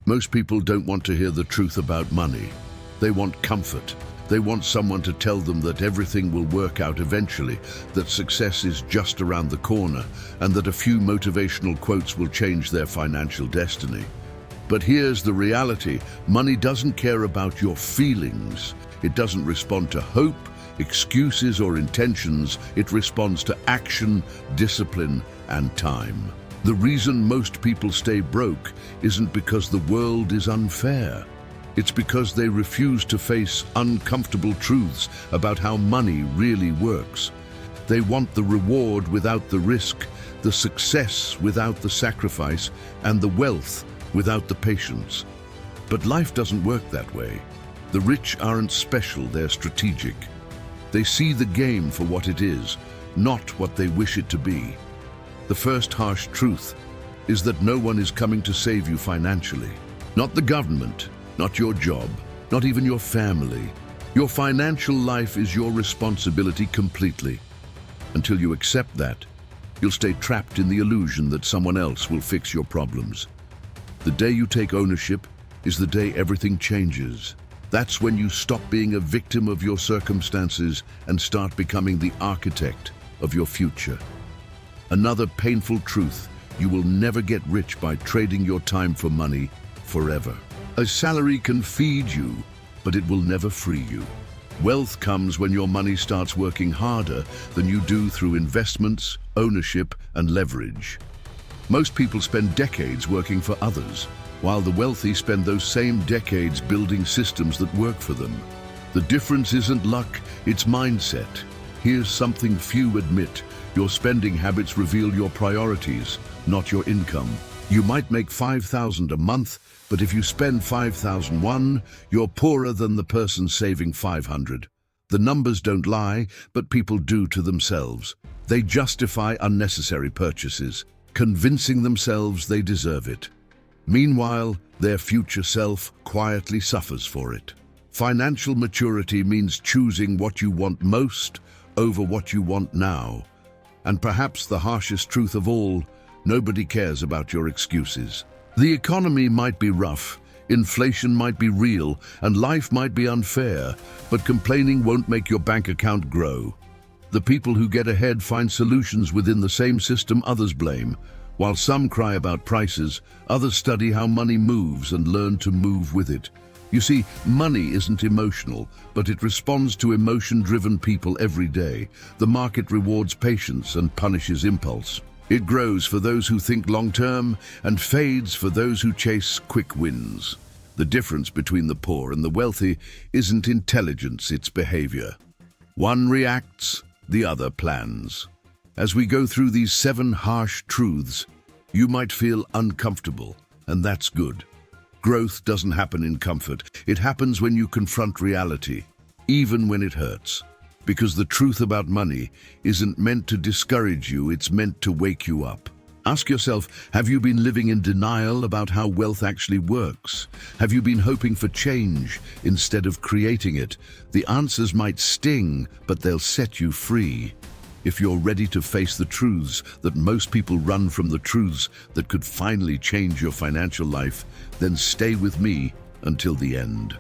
Most people don't want to hear the truth about money. They want comfort. They want someone to tell them that everything will work out eventually, that success is just around the corner, and that a few motivational quotes will change their financial destiny. But here's the reality. Money doesn't care about your feelings. It doesn't respond to hope, excuses, or intentions. It responds to action, discipline, and time. The reason most people stay broke isn't because the world is unfair. It's because they refuse to face uncomfortable truths about how money really works. They want the reward without the risk, the success without the sacrifice, and the wealth without the patience. But life doesn't work that way. The rich aren't special, they're strategic. They see the game for what it is, not what they wish it to be. The first harsh truth is that no one is coming to save you financially. Not the government, not your job, not even your family. Your financial life is your responsibility completely. Until you accept that, you'll stay trapped in the illusion that someone else will fix your problems. The day you take ownership is the day everything changes. That's when you stop being a victim of your circumstances and start becoming the architect of your future. Another painful truth: you will never get rich by trading your time for money forever. A salary can feed you, but it will never free you. Wealth comes when your money starts working harder than you do through investments, ownership, and leverage. Most people spend decades working for others, while the wealthy spend those same decades building systems that work for them. The difference isn't luck, it's mindset. Here's something few admit: your spending habits reveal your priorities, not your income. You might make $5,000 a month, but if you spend $5,001, you're poorer than the person saving $500. The numbers don't lie, but people do to themselves. They justify unnecessary purchases, convincing themselves they deserve it. Meanwhile, their future self quietly suffers for it. Financial maturity means choosing what you want most over what you want now. And perhaps the harshest truth of all: nobody cares about your excuses. The economy might be rough, inflation might be real, and life might be unfair, but complaining won't make your bank account grow. The people who get ahead find solutions within the same system others blame. While some cry about prices, others study how money moves and learn to move with it. You see, money isn't emotional, but it responds to emotion-driven people every day. The market rewards patience and punishes impulse. It grows for those who think long-term and fades for those who chase quick wins. The difference between the poor and the wealthy isn't intelligence, it's behavior. One reacts, the other plans. As we go through these 7 harsh truths, you might feel uncomfortable, and that's good. Growth doesn't happen in comfort. It happens when you confront reality, even when it hurts. Because the truth about money isn't meant to discourage you, it's meant to wake you up. Ask yourself, have you been living in denial about how wealth actually works? Have you been hoping for change instead of creating it? The answers might sting, but they'll set you free. If you're ready to face the truths that most people run from, the truths that could finally change your financial life, then stay with me until the end.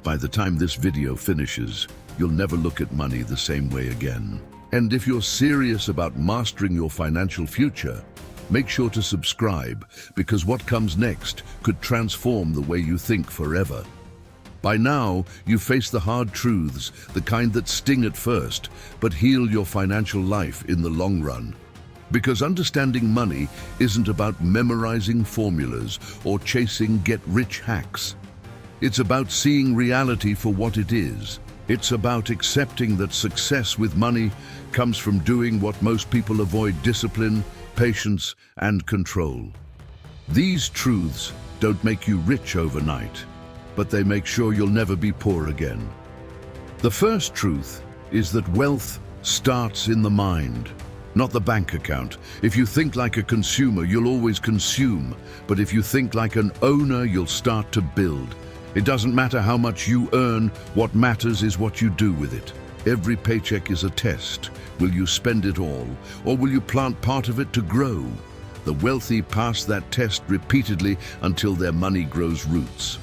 By the time this video finishes, you'll never look at money the same way again. And if you're serious about mastering your financial future, make sure to subscribe, because what comes next could transform the way you think forever. By now, you face the hard truths, the kind that sting at first, but heal your financial life in the long run. Because understanding money isn't about memorizing formulas or chasing get-rich hacks. It's about seeing reality for what it is. It's about accepting that success with money comes from doing what most people avoid: discipline, patience, and control. These truths don't make you rich overnight, but they make sure you'll never be poor again. The first truth is that wealth starts in the mind, not the bank account. If you think like a consumer, you'll always consume. But if you think like an owner, you'll start to build. It doesn't matter how much you earn, what matters is what you do with it. Every paycheck is a test. Will you spend it all, or will you plant part of it to grow? The wealthy pass that test repeatedly until their money grows roots.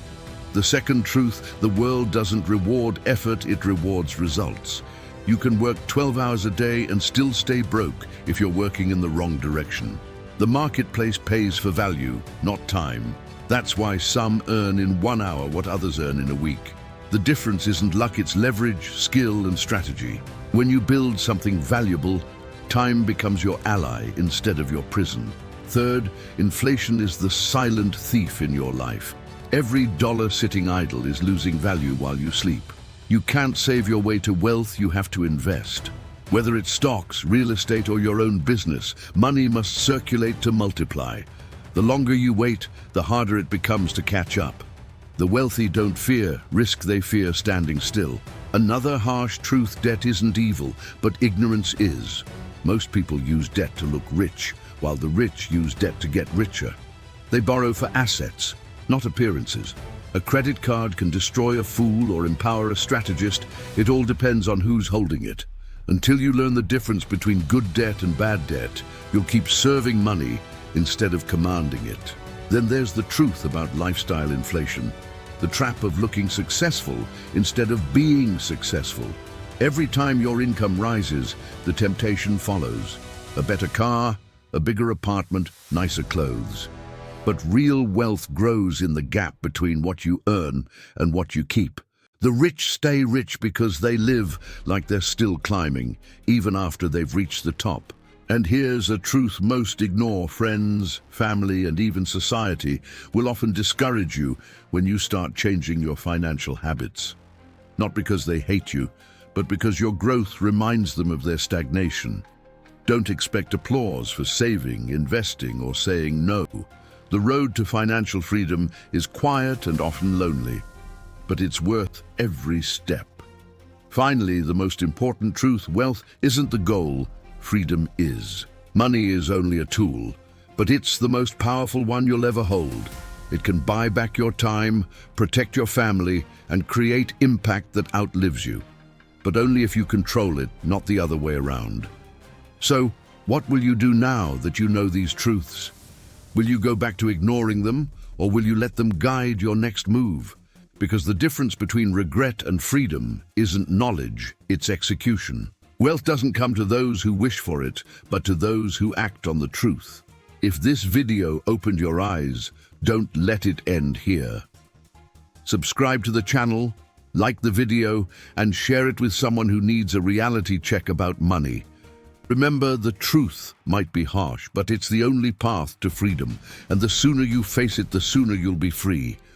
The second truth, the world doesn't reward effort, it rewards results. You can work 12 hours a day and still stay broke if you're working in the wrong direction. The marketplace pays for value, not time. That's why some earn in 1 hour what others earn in a week. The difference isn't luck, it's leverage, skill, and strategy. When you build something valuable, time becomes your ally instead of your prison. Third, inflation is the silent thief in your life. Every dollar sitting idle is losing value while you sleep. You can't save your way to wealth, you have to invest. Whether it's stocks, real estate, or your own business, money must circulate to multiply. The longer you wait, the harder it becomes to catch up. The wealthy don't fear risk, they fear standing still. Another harsh truth, debt isn't evil, but ignorance is. Most people use debt to look rich, while the rich use debt to get richer. They borrow for assets, not appearances. A credit card can destroy a fool or empower a strategist. It all depends on who's holding it. Until you learn the difference between good debt and bad debt, you'll keep serving money instead of commanding it. Then there's the truth about lifestyle inflation, the trap of looking successful instead of being successful. Every time your income rises, the temptation follows. A better car, a bigger apartment, nicer clothes. But real wealth grows in the gap between what you earn and what you keep. The rich stay rich because they live like they're still climbing, even after they've reached the top. And here's a truth most ignore. Friends, family, and even society will often discourage you when you start changing your financial habits. Not because they hate you, but because your growth reminds them of their stagnation. Don't expect applause for saving, investing, or saying no. The road to financial freedom is quiet and often lonely, but it's worth every step. Finally, the most important truth, wealth isn't the goal, freedom is. Money is only a tool, but it's the most powerful one you'll ever hold. It can buy back your time, protect your family, and create impact that outlives you. But only if you control it, not the other way around. So, what will you do now that you know these truths? Will you go back to ignoring them, or will you let them guide your next move? Because the difference between regret and freedom isn't knowledge, it's execution. Wealth doesn't come to those who wish for it, but to those who act on the truth. If this video opened your eyes, don't let it end here. Subscribe to the channel, like the video, and share it with someone who needs a reality check about money. Remember, the truth might be harsh, but it's the only path to freedom, and the sooner you face it, the sooner you'll be free.